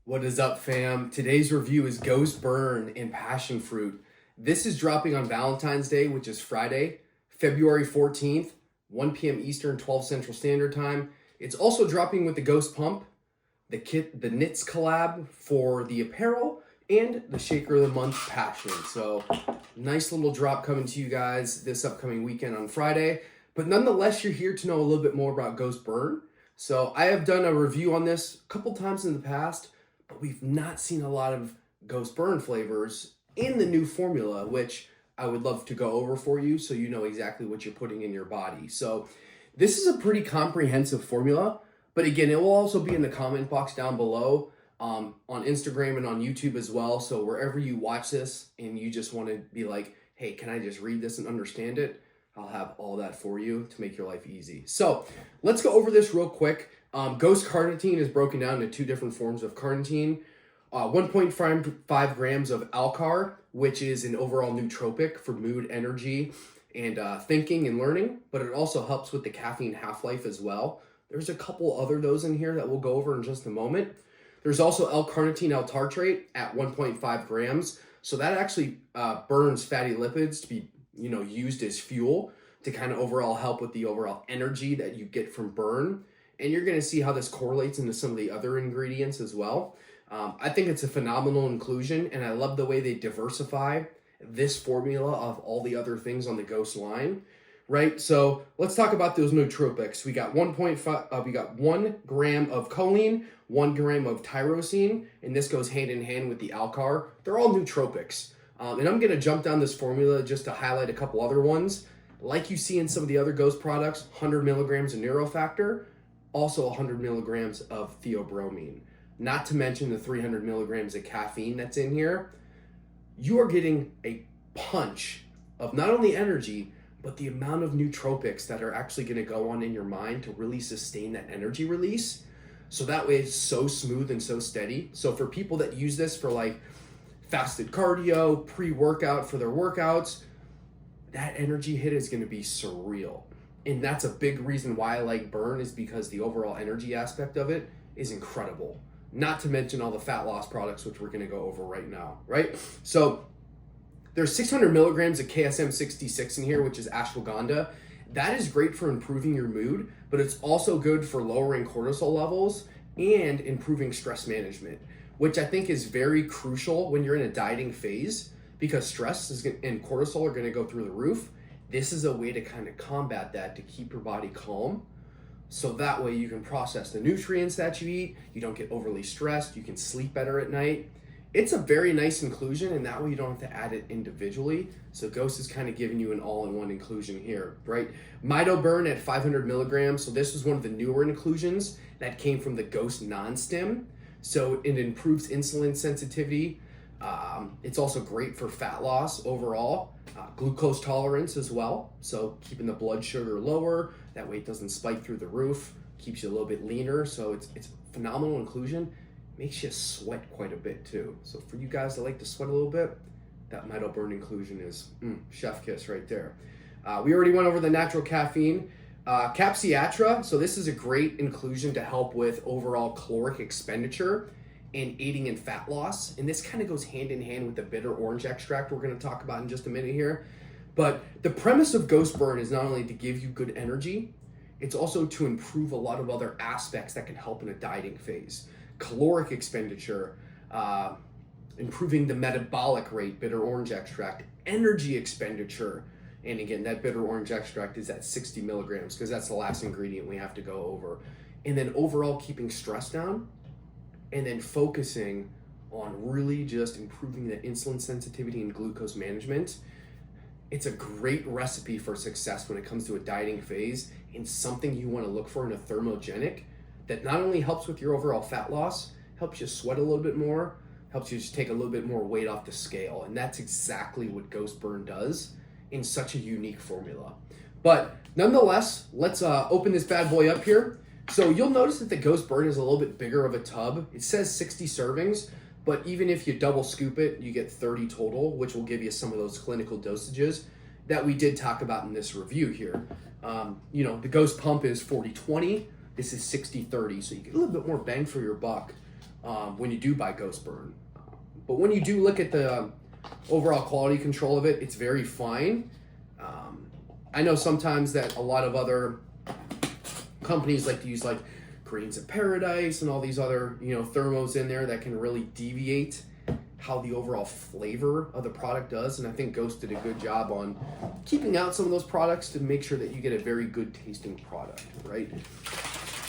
What is up, fam? Today's review is Ghost Burn in Passionfruit. This is dropping on Valentine's Day, which is Friday, February 14th, 1 p.m. Eastern, 12 Central Standard Time. It's also dropping with the Ghost Pump, the Knits collab for the apparel, and the Shaker of the Month Passion. So, nice little drop coming to you guys this upcoming weekend on Friday. But nonetheless, you're here to know a little bit more about Ghost Burn. So, I have done a review on this a couple times in the past, but we've not seen a lot of Ghost Burn flavors in the new formula, which I would love to go over for you so you know exactly what you're putting in your body. So this is a pretty comprehensive formula, but again, it will also be in the comment box down below on Instagram and on YouTube as well. So wherever you watch this and you just want to be like, hey, can I just read this and understand it? I'll have all that for you to make your life easy. So let's go over this real quick. Ghost carnitine is broken down into two different forms of carnitine. 1.5 grams of alcar, which is an overall nootropic for mood, energy, and thinking and learning, but it also helps with the caffeine half-life as well. There's a couple other those in here that we'll go over in just a moment. There's also L-carnitine L-tartrate at 1.5 grams. So that actually burns fatty lipids to be used as fuel to kind of overall help with the overall energy that you get from burn. And you're going to see how this correlates into some of the other ingredients as well. I think it's a phenomenal inclusion, and I love the way they diversify this formula of all the other things on the Ghost line, right? So let's talk about those nootropics. We got 1 gram of choline, 1 gram of tyrosine, and this goes hand in hand with the alcar. They're all nootropics. And I'm going to jump down this formula just to highlight a couple other ones. Like you see in some of the other Ghost products, 100 milligrams of neurofactor, also 100 milligrams of theobromine, not to mention the 300 milligrams of caffeine that's in here. You are getting a punch of not only energy, but the amount of nootropics that are actually going to go on in your mind to really sustain that energy release. So that way it's so smooth and so steady. So for people that use this for like fasted cardio, pre-workout for their workouts, that energy hit is going to be surreal. And that's a big reason why I like Burn, is because the overall energy aspect of it is incredible. Not to mention all the fat loss products, which we're going to go over right now, right? So there's 600 milligrams of KSM 66 in here, which is ashwagandha. That is great for improving your mood, but it's also good for lowering cortisol levels and improving stress management, which I think is very crucial when you're in a dieting phase, because stress and cortisol are going to go through the roof. This is a way to kind of combat that, to keep your body calm. So that way you can process the nutrients that you eat. You don't get overly stressed. You can sleep better at night. It's a very nice inclusion, and that way you don't have to add it individually. So Ghost is kind of giving you an all-in-one inclusion here, right? Mito Burn at 500 milligrams. So this was one of the newer inclusions that came from the Ghost non-stim. So it improves insulin sensitivity. It's also great for fat loss overall, glucose tolerance as well. So keeping the blood sugar lower, that way it doesn't spike through the roof, keeps you a little bit leaner. So it's phenomenal inclusion, makes you sweat quite a bit too. So for you guys that like to sweat a little bit, that Mito Burn inclusion is chef kiss right there. We already went over the natural caffeine. Capsiatra, so this is a great inclusion to help with overall caloric expenditure and aiding in fat loss. And this kind of goes hand in hand with the bitter orange extract we're going to talk about in just a minute here. But the premise of Ghost Burn is not only to give you good energy, it's also to improve a lot of other aspects that can help in a dieting phase. Caloric expenditure, improving the metabolic rate, bitter orange extract, energy expenditure. And again, that bitter orange extract is at 60 milligrams because that's the last ingredient we have to go over. And then overall keeping stress down, and then focusing on really just improving the insulin sensitivity and glucose management. It's a great recipe for success when it comes to a dieting phase, and something you want to look for in a thermogenic that not only helps with your overall fat loss, helps you sweat a little bit more, helps you just take a little bit more weight off the scale. And that's exactly what Ghost Burn does in such a unique formula. But nonetheless, let's open this bad boy up here. So you'll notice that the Ghost Burn is a little bit bigger of a tub. It says 60 servings, but even if you double scoop it, you get 30 total, which will give you some of those clinical dosages that we did talk about in this review here. The Ghost Pump is 40-20. This is 60-30, so you get a little bit more bang for your buck when you do buy Ghost Burn. But when you do look at the overall quality control of it, it's very fine. I know sometimes that a lot of other companies like to use like Grains of Paradise and all these other, thermos in there that can really deviate how the overall flavor of the product does. And I think Ghost did a good job on keeping out some of those products to make sure that you get a very good tasting product, right?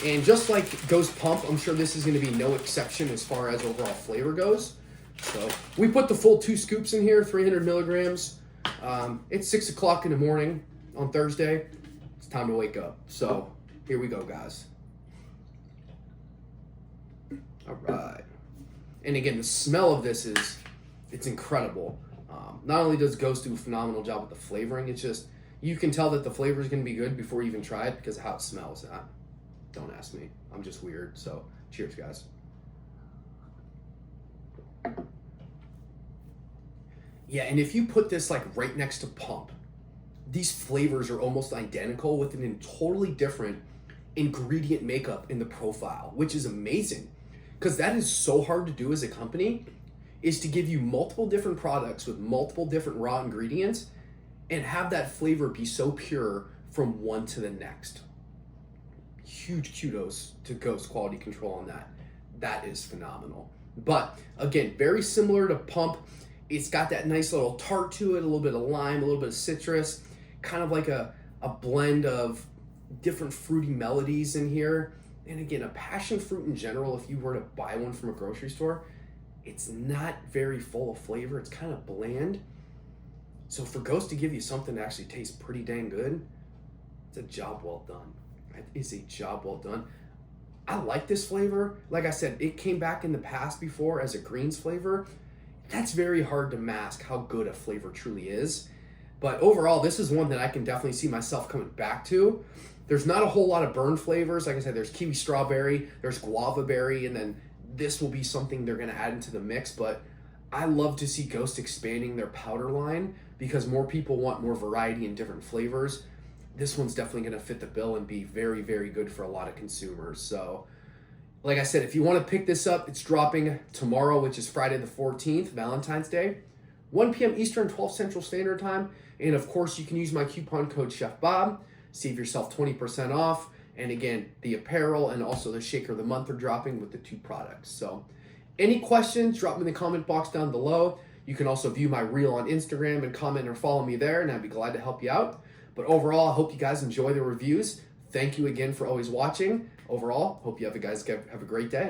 And just like Ghost Pump, I'm sure this is going to be no exception as far as overall flavor goes. So we put the full 2 scoops in here, 300 milligrams. It's 6 o'clock in the morning on Thursday. It's time to wake up. So here we go, guys. All right. And again, the smell of this it's incredible. Not only does Ghost do a phenomenal job with the flavoring, it's just, you can tell that the flavor is going to be good before you even try it because of how it smells. Don't ask me. I'm just weird. So cheers, guys. Yeah, and if you put this like right next to Pump, these flavors are almost identical with an totally different ingredient makeup in the profile, which is amazing. Because that is so hard to do as a company, is to give you multiple different products with multiple different raw ingredients and have that flavor be so pure from one to the next. Huge kudos to Ghost Quality Control on that. That is phenomenal. But again, very similar to Pump. It's got that nice little tart to it, a little bit of lime, a little bit of citrus, kind of like a blend of different fruity melodies in here. And again, a passion fruit in general, if you were to buy one from a grocery store, it's not very full of flavor. It's kind of bland. So for Ghost to give you something that actually tastes pretty dang good, it's a job well done. It is a job well done. I like this flavor. Like I said, it came back in the past before as a greens flavor. That's very hard to mask how good a flavor truly is. But overall, this is one that I can definitely see myself coming back to. There's not a whole lot of burn flavors. Like I said, there's kiwi strawberry, there's guava berry, and then this will be something they're gonna add into the mix. But I love to see Ghost expanding their powder line because more people want more variety and different flavors. This one's definitely gonna fit the bill and be very, very good for a lot of consumers. So, like I said, if you wanna pick this up, it's dropping tomorrow, which is Friday the 14th, Valentine's Day, 1 p.m. Eastern, 12 Central Standard Time. And of course, you can use my coupon code Chef Bob. Save yourself 20% off. And again, the apparel and also the shaker of the month are dropping with the 2 products. So any questions, drop them in the comment box down below. You can also view my reel on Instagram and comment or follow me there, and I'd be glad to help you out. But overall, I hope you guys enjoy the reviews. Thank you again for always watching. Overall, hope you guys have a great day.